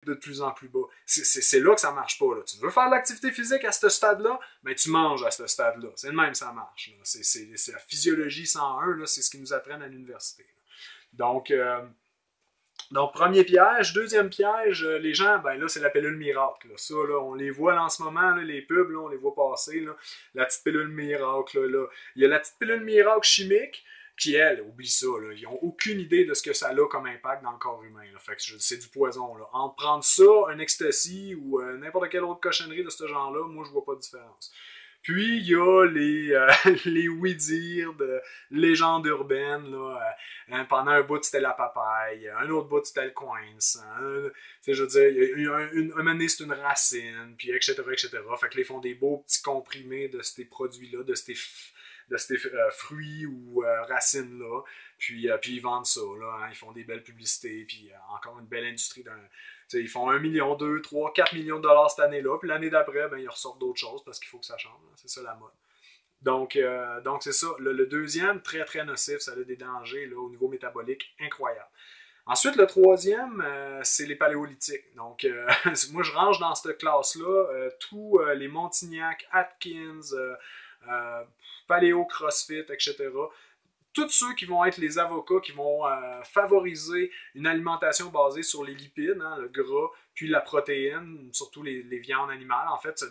de plus en plus bas. C'est là que ça marche pas. Là. Tu veux faire de l'activité physique à ce stade-là, ben tu manges à ce stade-là. C'est le même, ça marche. C'est la physiologie 101, c'est ce qu'ils nous apprennent à l'université. Donc, premier piège. Deuxième piège, les gens, ben là, c'est la pilule miracle. Là. Ça, là, on les voit là, en ce moment, là, les pubs, là, on les voit passer. Là. La petite pilule miracle. Là. Il y a la petite pilule miracle chimique qui, elle, oublie ça. Là. Ils n'ont aucune idée de ce que ça a comme impact dans le corps humain. Là. Fait que c'est du poison. Là. Entre prendre ça, un ecstasy ou n'importe quelle autre cochonnerie de ce genre-là, moi, je vois pas de différence. Puis, il y a les oui-dire de légendes urbaines. Là, pendant un bout, c'était la papaye. Un autre bout, c'était le coins. Je veux dire, un moment donné, c'est une racine. Puis, etc., etc. Fait que les font des beaux petits comprimés de ces produits-là, de ces fruits ou racines-là. Puis ils vendent ça. Là, hein, ils font des belles publicités. Puis encore une belle industrie ils font 1 million, 2, 3, 4 millions de dollars cette année-là, puis l'année d'après, ben, ils ressortent d'autres choses parce qu'il faut que ça change. Hein. C'est ça la mode. Donc c'est ça. Le deuxième, très très nocif, ça a des dangers là, au niveau métabolique incroyables. Ensuite, le troisième, c'est les paléolithiques. Donc, moi, je range dans cette classe-là tous les Montignac, Atkins, Paléo, CrossFit, etc. Tous ceux qui vont être les avocats qui vont favoriser une alimentation basée sur les lipides, hein, le gras, puis la protéine, surtout les viandes animales. En fait,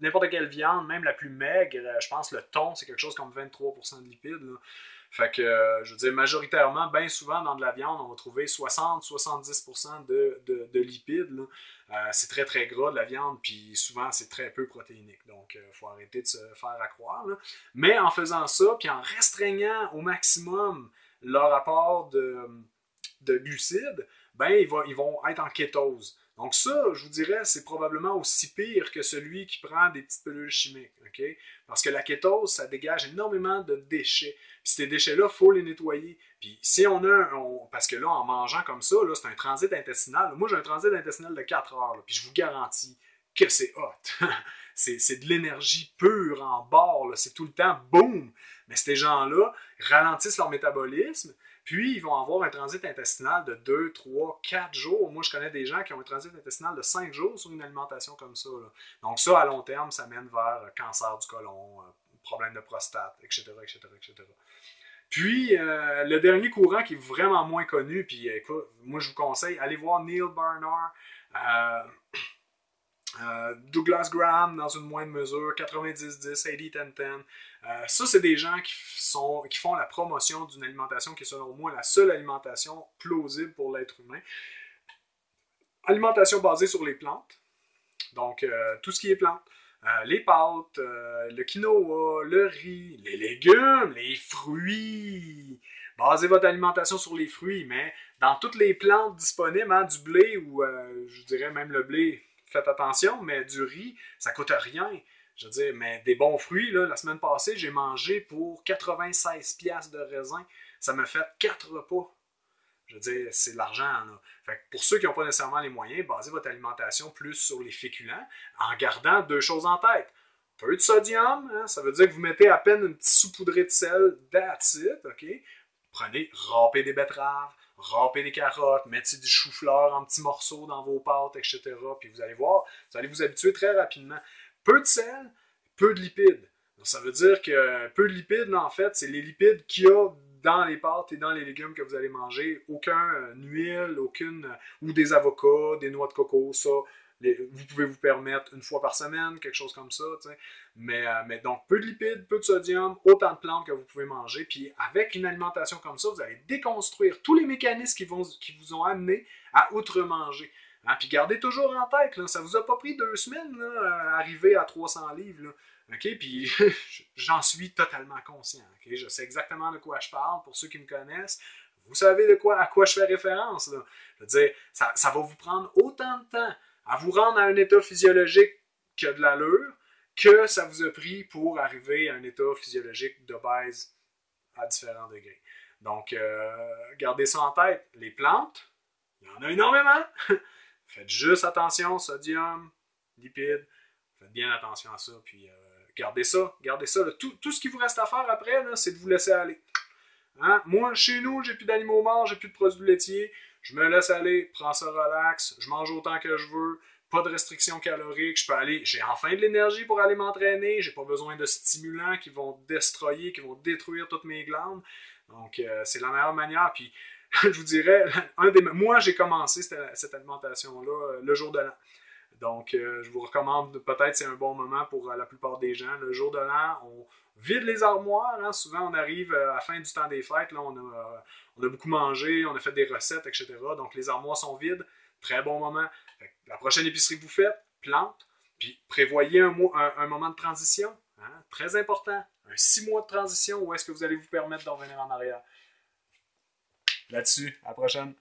n'importe quelle viande, même la plus maigre, je pense que le thon, c'est quelque chose comme 23% de lipides. Là. Fait que, je veux dire, majoritairement, bien souvent, dans de la viande, on va trouver 60-70% de lipides. C'est très, très gras de la viande, puis souvent, c'est très peu protéinique. Donc, il faut arrêter de se faire à croire. Là. Mais en faisant ça, puis en restreignant au maximum leur apport de glucides, ben, ils vont être en kétose. Donc ça, je vous dirais, c'est probablement aussi pire que celui qui prend des petites pilules chimiques. Okay? Parce que la kétose, ça dégage énormément de déchets. Puis ces déchets-là, il faut les nettoyer. Puis si parce que là, en mangeant comme ça, là, c'est un transit intestinal. Moi, j'ai un transit intestinal de 4 heures. Là, puis je vous garantis que c'est hot. c'est de l'énergie pure en bord. Là, c'est tout le temps boum. Mais ces gens-là ralentissent leur métabolisme. Puis, ils vont avoir un transit intestinal de 2, 3, 4 jours. Moi, je connais des gens qui ont un transit intestinal de 5 jours sur une alimentation comme ça. Là. Donc ça, à long terme, ça mène vers cancer du côlon, problème de prostate, etc., etc., etc. Puis, le dernier courant qui est vraiment moins connu, puis écoute, moi, je vous conseille, allez voir Neil Barnard, Douglas Graham dans une moindre mesure, 90-10, 80-10-10. Ça, c'est des gens qui font la promotion d'une alimentation qui est selon moi la seule alimentation plausible pour l'être humain. Alimentation basée sur les plantes, donc tout ce qui est plantes. Les pâtes, le quinoa, le riz, les légumes, les fruits. Basez votre alimentation sur les fruits, mais dans toutes les plantes disponibles, hein, du blé ou je dirais même le blé, faites attention, mais du riz, ça coûte rien. Je veux dire, mais des bons fruits, là, la semaine passée, j'ai mangé pour 96$ de raisin. Ça m'a fait 4 repas. Je veux dire, c'est de l'argent. Là. Fait que pour ceux qui n'ont pas nécessairement les moyens, basez votre alimentation plus sur les féculents en gardant 2 choses en tête. Peu de sodium, hein, ça veut dire que vous mettez à peine une petite saupoudrée de sel, that's it, ok? Prenez, râpez des betteraves, râpez des carottes, mettez du chou-fleur en petits morceaux dans vos pâtes, etc. Puis vous allez voir, vous allez vous habituer très rapidement. Peu de sel, peu de lipides. Donc, ça veut dire que peu de lipides, là, en fait, c'est les lipides qu'il y a dans les pâtes et dans les légumes que vous allez manger. Aucun huile, ou des avocats, des noix de coco, ça. Vous pouvez vous permettre une fois par semaine, quelque chose comme ça. Mais donc, peu de lipides, peu de sodium, autant de plantes que vous pouvez manger. Puis avec une alimentation comme ça, vous allez déconstruire tous les mécanismes qui vous ont amené à outre-manger. Hein, puis gardez toujours en tête, là, ça vous a pas pris 2 semaines là, arriver à 300 livres. Là. Okay? Puis j'en suis totalement conscient. Okay? Je sais exactement de quoi je parle. Pour ceux qui me connaissent, vous savez à quoi je fais référence. Là. Je veux dire, ça va vous prendre autant de temps à vous rendre à un état physiologique qui a de l'allure que ça vous a pris pour arriver à un état physiologique d'obèse à différents degrés. Donc, gardez ça en tête. Les plantes, il y en a énormément. Faites juste attention, sodium, lipides. Faites bien attention à ça. Puis, gardez ça. Là. Tout ce qu'il vous reste à faire après, là, c'est de vous laisser aller. Hein? Moi, chez nous, j'ai plus d'animaux morts, j'ai plus de produits laitiers. je me laisse aller, prends ça relax, je mange autant que je veux, pas de restrictions caloriques, je peux aller, j'ai enfin de l'énergie pour aller m'entraîner, j'ai pas besoin de stimulants qui vont destroyer, qui vont détruire toutes mes glandes. Donc, c'est la meilleure manière. Puis, je vous dirais, moi, j'ai commencé cette alimentation-là le jour de l'an. Donc, je vous recommande, peut-être c'est un bon moment pour la plupart des gens. Le jour de l'an, on vide les armoires. Hein. Souvent, on arrive à la fin du temps des fêtes. Là, on a beaucoup mangé, on a fait des recettes, etc. Donc, les armoires sont vides. Très bon moment. La prochaine épicerie que vous faites, plante. Puis, prévoyez un moment de transition. Hein. Très important. Un 6 mois de transition où est-ce que vous allez vous permettre d'en revenir en arrière. Là-dessus, à la prochaine.